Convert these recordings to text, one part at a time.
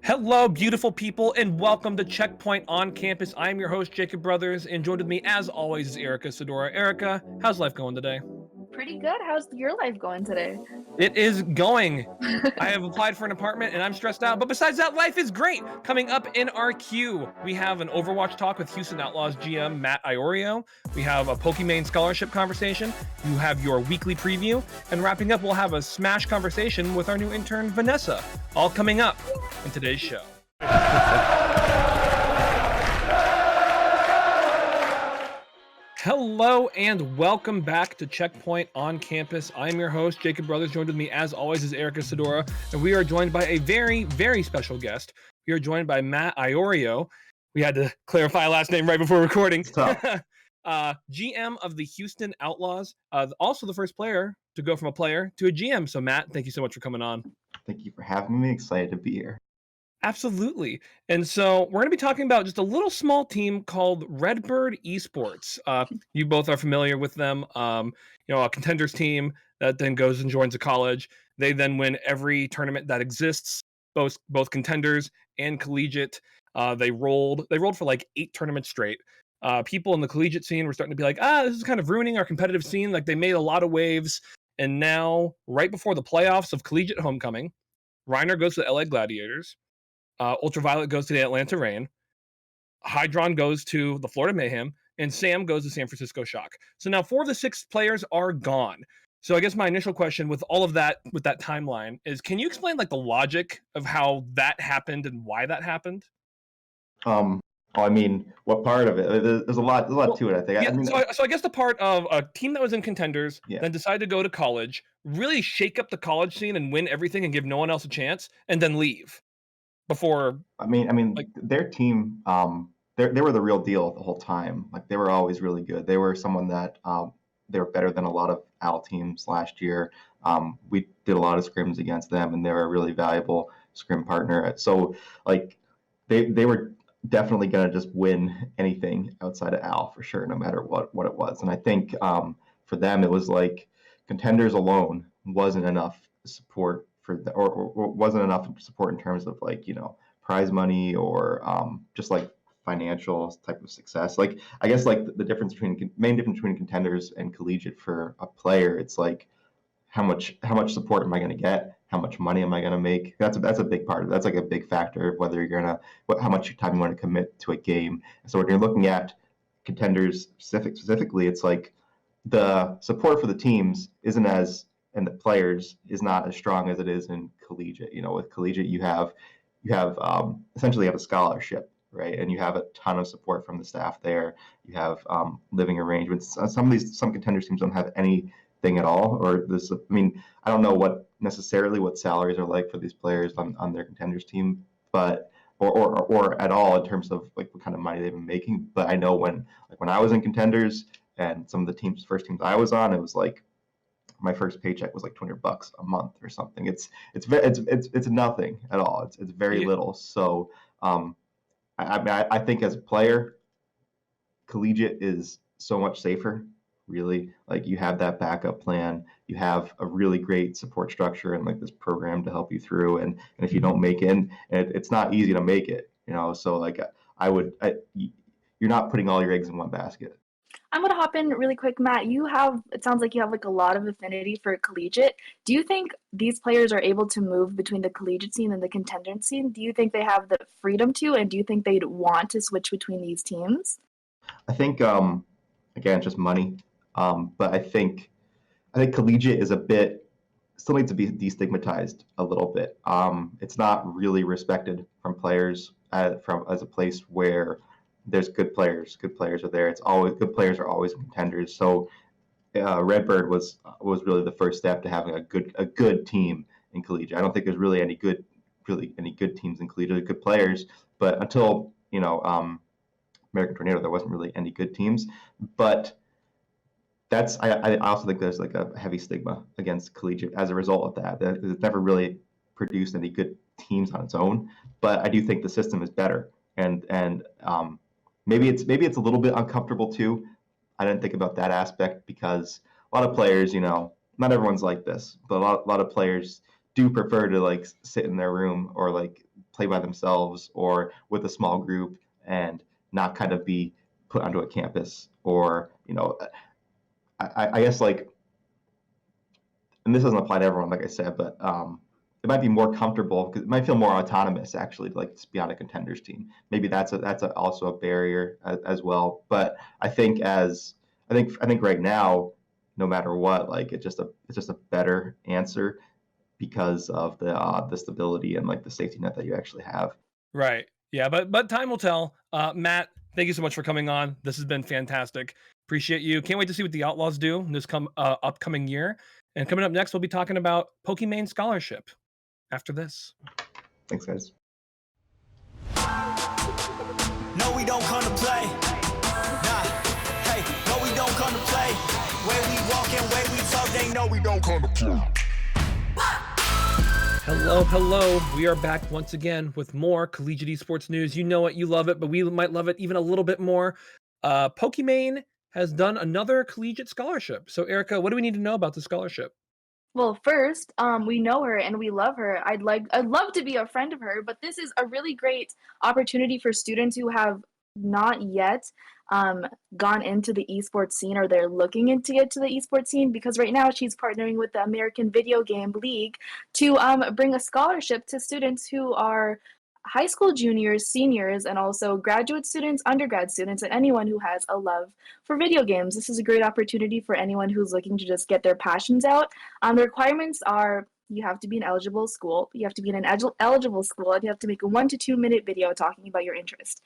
Hello, beautiful people, and welcome to Checkpoint on Campus. I'm your host, Jacob Brothers, and joined with me, as always, is Erica Sadora. Erica, how's life going today? Pretty good. How's your life going today? It is going. I have applied for an apartment, and I'm stressed out, but besides that, life is great. Coming up in our queue, we have an Overwatch talk with Houston Outlaws GM Matt Iorio. We have a Pokimane scholarship conversation. You have your weekly preview, and wrapping up, we'll have a Smash conversation with our new intern, Vanessa. All coming up in today's show. Hello and welcome back to Checkpoint on Campus. I'm your host, Jacob Brothers. Joined with me, as always, is Erica Sadora, and we are joined by a very, very special guest. We are joined by Matt Iorio. We had to clarify last name right before recording. GM of the Houston Outlaws, also the first player to go from a player to a GM. So, Matt, thank you so much for coming on. Thank you for having me. Excited to be here. Absolutely. And so we're going to be talking about just a little small team called Redbird Esports. You both are familiar with them. A contenders team that then goes and joins a college. They then win every tournament that exists, both contenders and collegiate. They rolled for like 8 tournaments straight. People in the collegiate scene were starting to be like, this is kind of ruining our competitive scene. Like, they made a lot of waves. And now, right before the playoffs of collegiate homecoming, Reiner goes to the LA Gladiators. Ultraviolet goes to the Atlanta Reign. Hydron goes to the Florida Mayhem, and Sam goes to San Francisco Shock. So now 4 of the 6 players are gone. So I guess my initial question with all of that, with that timeline, is can you explain like the logic of how that happened and why that happened? I mean, what part of it? There's a lot to it, I think. Yeah, so I guess the part of a team that was in contenders, Yeah. then decided to go to college, really shake up the college scene and win everything and give no one else a chance, and then leave. Before, their team, they were the real deal the whole time. Like, they were always really good. They were someone that they were better than a lot of AL teams last year. We did a lot of scrims against them, and they were a really valuable scrim partner. So, like, they were definitely going to just win anything outside of AL for sure, no matter what it was. And I think for them, it was like contenders alone wasn't enough support or wasn't enough support in terms of, like, prize money or just like financial type of success. Like, I guess, like, the main difference between contenders and collegiate for a player, it's like how much support am I going to get? How much money am I going to make? That's a big part of it. That's like a big factor of whether you're gonna how much time you want to commit to a game. So when you're looking at contenders specifically, it's like the support for the teams isn't as, and the players is not as strong as it is in collegiate. With collegiate, you have essentially have a scholarship, right? And you have a ton of support from the staff there. You have living arrangements. Some contenders teams don't have anything at all, or this. I mean, I don't know what salaries are like for these players on their contenders team, but or at all in terms of like what kind of money they've been making. But I know when I was in contenders and some of the first teams I was on, it was like my first paycheck was like $200 a month or something. It's nothing at all. It's very little. So I think as a player, collegiate is so much safer. Really, like, you have that backup plan. You have a really great support structure and like this program to help you through. And if you don't make it, and it's not easy to make it, So like you're not putting all your eggs in one basket. I'm gonna hop in really quick, Matt. It sounds like you have like a lot of affinity for collegiate. Do you think these players are able to move between the collegiate scene and the contender scene? Do you think they have the freedom to, and do you think they'd want to switch between these teams? I think again, just money. But I think collegiate is still needs to be destigmatized a little bit. It's not really respected from players as a place where there's good players. Good players are there. It's always good players are always contenders. So Redbird was really the first step to having a good team in collegiate. I don't think there's really any good teams in collegiate, good players. But until American Tornado, there wasn't really any good teams. But I also think there's like a heavy stigma against collegiate as a result of that. It's never really produced any good teams on its own. But I do think the system is better, and maybe it's a little bit uncomfortable too. I didn't think about that aspect because a lot of players, not everyone's like this, but a lot of players do prefer to like sit in their room or like play by themselves or with a small group and not kind of be put onto a campus, or I guess, like, and this doesn't apply to everyone, like I said, but it might be more comfortable because it might feel more autonomous actually to like just be on a contenders team. Maybe that's also a barrier as well. But I think right now, no matter what, like it's just a better answer because of the stability and like the safety net that you actually have. Right. Yeah, but time will tell. Matt, thank you so much for coming on. This has been fantastic. Appreciate you. Can't wait to see what the Outlaws do this upcoming year. And coming up next, we'll be talking about Pokimane scholarship after this. Thanks, guys. No, we don't come to play. Nah, hey, no, we don't come to play. Where we walk and where we talk, they know we don't come to play. Hello. We are back once again with more collegiate esports news. You know it, you love it, but we might love it even a little bit more. Pokimane has done another collegiate scholarship. So, Erica, what do we need to know about the scholarship? Well, first, we know her and we love her. I'd love to be a friend of her, but this is a really great opportunity for students who have not yet gone into the esports scene, or they're looking into get to the esports scene, because right now she's partnering with the American Video Game League to bring a scholarship to students who are high school juniors, seniors, and also graduate students, undergrad students, and anyone who has a love for video games. This is a great opportunity for anyone who's looking to just get their passions out. The requirements are: you have to be in eligible school, you have to be in an eligible school, and you have to make a 1 to 2 minute video talking about your interest.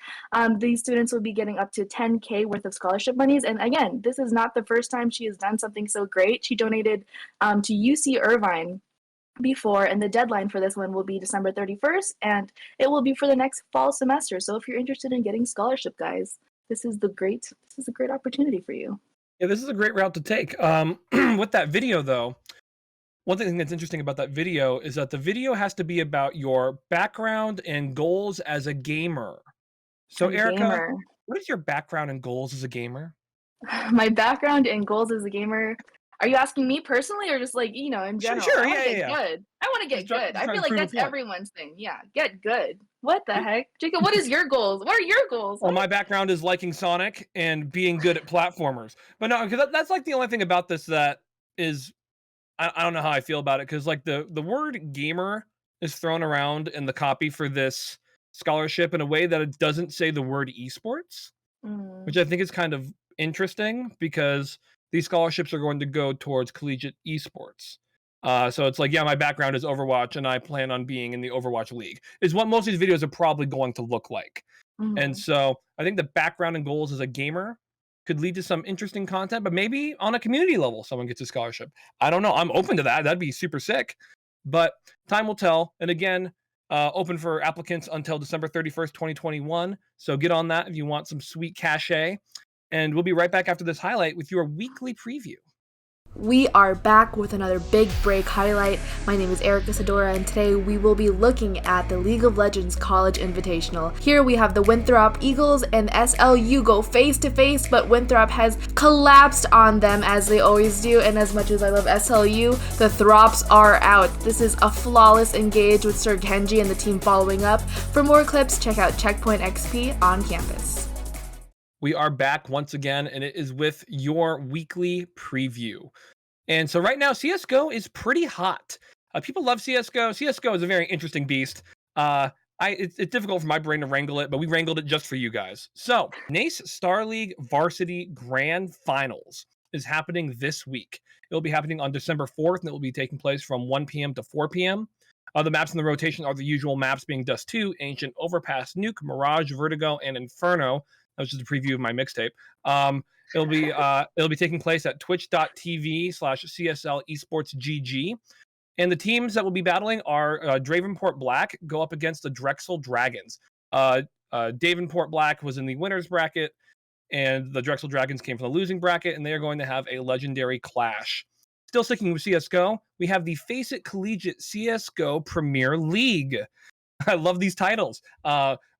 These students will be getting up to $10K worth of scholarship monies. And again, this is not the first time she has done something so great. She donated to UC Irvine before, and the deadline for this one will be December 31st, and it will be for the next fall semester. So if you're interested in getting scholarship, guys, this is a great opportunity for you. Yeah, this is a great route to take. With that video, though, one thing that's interesting about that video is that the video has to be about your background and goals as a gamer. So, Erica, what is your background and goals as a gamer? My background and goals as a gamer. Are you asking me personally, or just like, in general? Sure, I want to yeah, get good. I want to get good. I feel like that's everyone's thing. Yeah, get good. What the heck? Jacob, what is your goals? What are your goals? Well, my background is liking Sonic and being good at platformers. But no, because that's like the only thing about this that is, I don't know how I feel about it, because like the word gamer is thrown around in the copy for this scholarship in a way that it doesn't say the word esports, which I think is kind of interesting, because these scholarships are going to go towards collegiate esports. So it's like, yeah, my background is Overwatch and I plan on being in the Overwatch League, is what most of these videos are probably going to look like. And so I think the background and goals as a gamer could lead to some interesting content, but maybe on a community level, someone gets a scholarship. I don't know. I'm open to that. That'd be super sick, but time will tell. And again, open for applicants until December 31st, 2021. So get on that if you want some sweet cachet. And we'll be right back after this highlight with your weekly preview. We are back with another big break highlight. My name is Erica Sadora, and today we will be looking at the League of Legends College Invitational. Here we have the Winthrop Eagles and SLU go face to face, but Winthrop has collapsed on them, as they always do, and as much as I love SLU, the Throps are out. This is a flawless engage with Sir Genji and the team following up. For more clips, check out Checkpoint XP on campus. We are back once again, and it is with your weekly preview. And so right now, CSGO is pretty hot. People love CSGO. CSGO is a very interesting beast. It's difficult for my brain to wrangle it, but we wrangled it just for you guys. So, NACE Star League Varsity Grand Finals is happening this week. It will be happening on December 4th, and it will be taking place from 1 p.m. to 4 p.m. The maps in the rotation are the usual maps, being Dust 2, Ancient, Overpass, Nuke, Mirage, Vertigo, and Inferno. That was just a preview of my mixtape. It'll be taking place at twitch.tv/CSL Esports GG. And the teams that will be battling are Dravenport Black go up against the Drexel Dragons. Davenport Black was in the winners bracket, and the Drexel Dragons came from the losing bracket, and they are going to have a legendary clash. Still sticking with CSGO, we have the Face It Collegiate CSGO Premier League. I love these titles.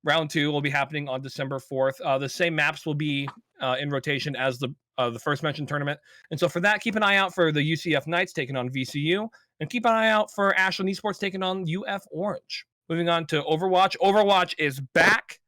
Round 2 will be happening on December 4th. The same maps will be in rotation as the first mentioned tournament. And so for that, keep an eye out for the UCF Knights taking on VCU, and keep an eye out for Ashland Esports taking on UF Orange. Moving on to Overwatch. Overwatch is back.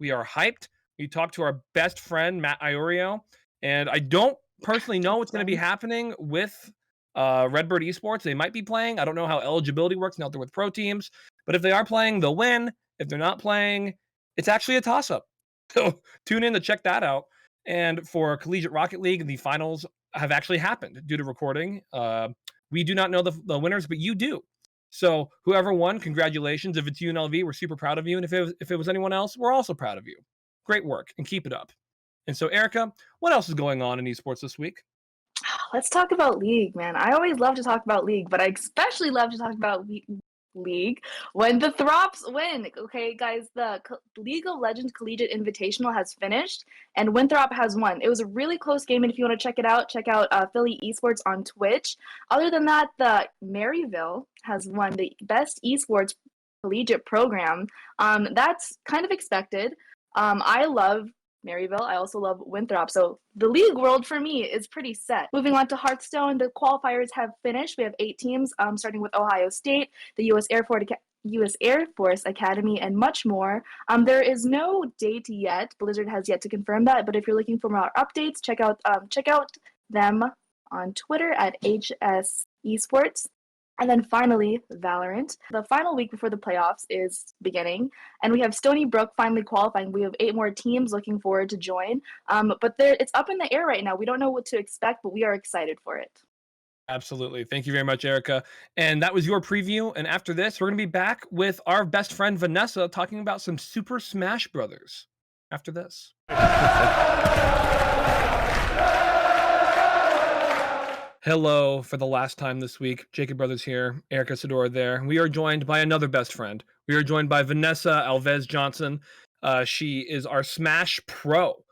We are hyped. We talked to our best friend, Matt Iorio, and I don't personally know what's going to be happening with Redbird Esports. They might be playing. I don't know how eligibility works now they're with pro teams, but if they are playing, they'll win. If they're not playing, it's actually a toss-up. So tune in to check that out. And for Collegiate Rocket League, the finals have actually happened due to recording. We do not know the winners, but you do. So whoever won, congratulations. If it's UNLV, we're super proud of you. And if it was anyone else, we're also proud of you. Great work, and keep it up. And so, Erica, what else is going on in esports this week? Let's talk about League, man. I always love to talk about League, but I especially love to talk about League when the Throps win. Okay, guys, the League of Legends Collegiate Invitational has finished, and Winthrop has won. It was a really close game, and if you want to check it out, check out Philly Esports on Twitch. Other than that, the Maryville has won the best esports collegiate program. That's kind of expected. I love Maryville. I also love Winthrop. So the league world for me is pretty set. Moving on to Hearthstone, the qualifiers have finished. We have 8 teams, starting with Ohio State, the U.S. Air Force Academy, and much more. There is no date yet. Blizzard has yet to confirm that. But if you're looking for more updates, check out them on Twitter at HS Esports. And then finally, Valorant. The final week before the playoffs is beginning, and we have Stony Brook finally qualifying. We have 8 more teams looking forward to join, but it's up in the air right now. We don't know what to expect, but we are excited for it. Absolutely. Thank you very much, Erica. And that was your preview. And after this, we're going to be back with our best friend, Vanessa, talking about some Super Smash Brothers after this. Hello for the last time this week. Jacob Brothers here, Erica Sadora there. We are joined by another best friend. We are joined by Vanessa Alves Johnson. She is our Smash Pro.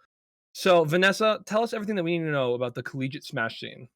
So, Vanessa, tell us everything that we need to know about the collegiate Smash scene.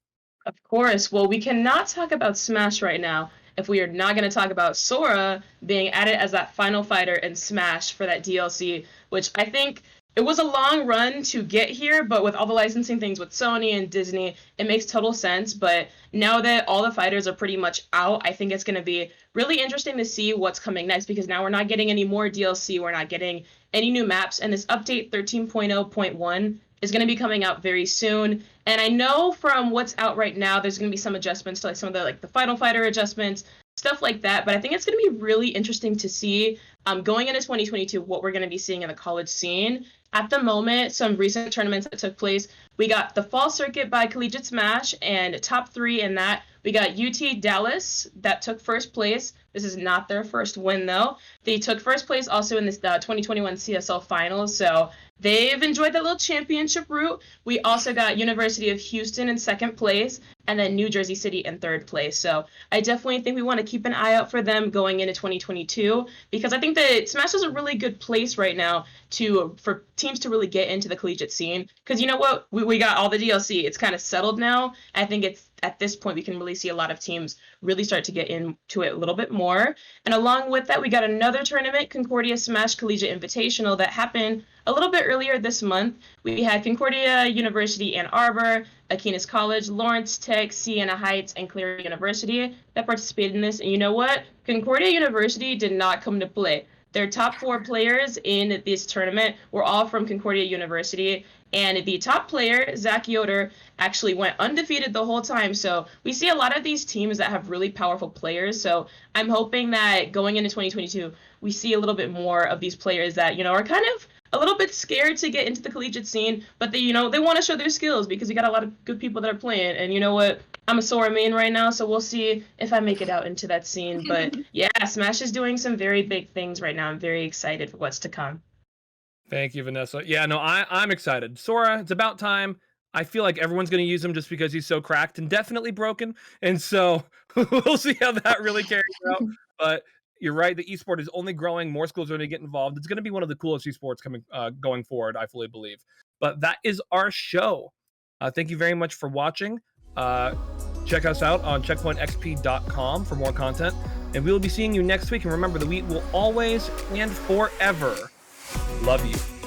Of course. Well, we cannot talk about Smash right now if we are not going to talk about Sora being added as that final fighter in Smash for that DLC, which I think it was a long run to get here, but with all the licensing things with Sony and Disney, it makes total sense. But now that all the fighters are pretty much out, I think it's going to be really interesting to see what's coming next, because now we're not getting any more DLC, we're not getting any new maps, and this update 13.0.1 is going to be coming out very soon. And I know from what's out right now, there's going to be some adjustments to like some of the final fighter adjustments, stuff like that. But I think it's going to be really interesting to see going into 2022 what we're going to be seeing in the college scene. At the moment, some recent tournaments that took place, we got the Fall Circuit by Collegiate Smash, and top 3 in that, we got UT Dallas that took first place. This is not their first win, though. They took first place also in this 2021 CSL Finals, so they've enjoyed that little championship route. We also got University of Houston in second place, and then New Jersey City in third place. So I definitely think we want to keep an eye out for them going into 2022, because I think that Smash is a really good place right now for teams to really get into the collegiate scene. Because you know what? We got all the DLC. It's kind of settled now. I think it's at this point we can really see a lot of teams really start to get into it a little bit more. And along with that, we got another tournament, Concordia Smash Collegiate Invitational, that happened a little bit earlier this month. We had Concordia University Ann Arbor, Aquinas College, Lawrence Tech, Siena Heights, and Clear University that participated in this. And you know what? Concordia University did not come to play. Their top 4 players in this tournament were all from Concordia University, and the top player, Zach Yoder, actually went undefeated the whole time. So we see a lot of these teams that have really powerful players. So I'm hoping that going into 2022, we see a little bit more of these players that, are kind of a little bit scared to get into the collegiate scene, but they want to show their skills, because we got a lot of good people that are playing. And you know what? I'm a Sora main right now, so we'll see if I make it out into that scene. But yeah, Smash is doing some very big things right now. I'm very excited for what's to come. Thank you, Vanessa. Yeah, no, I'm excited. Sora, it's about time. I feel like everyone's going to use him just because he's so cracked and definitely broken. And so we'll see how that really carries out. But you're right. The esport is only growing. More schools are going to get involved. It's going to be one of the coolest esports going forward, I fully believe. But that is our show. Thank you very much for watching. Check us out on checkpointxp.com for more content. And we will be seeing you next week. And remember, the wheat will always and forever love you.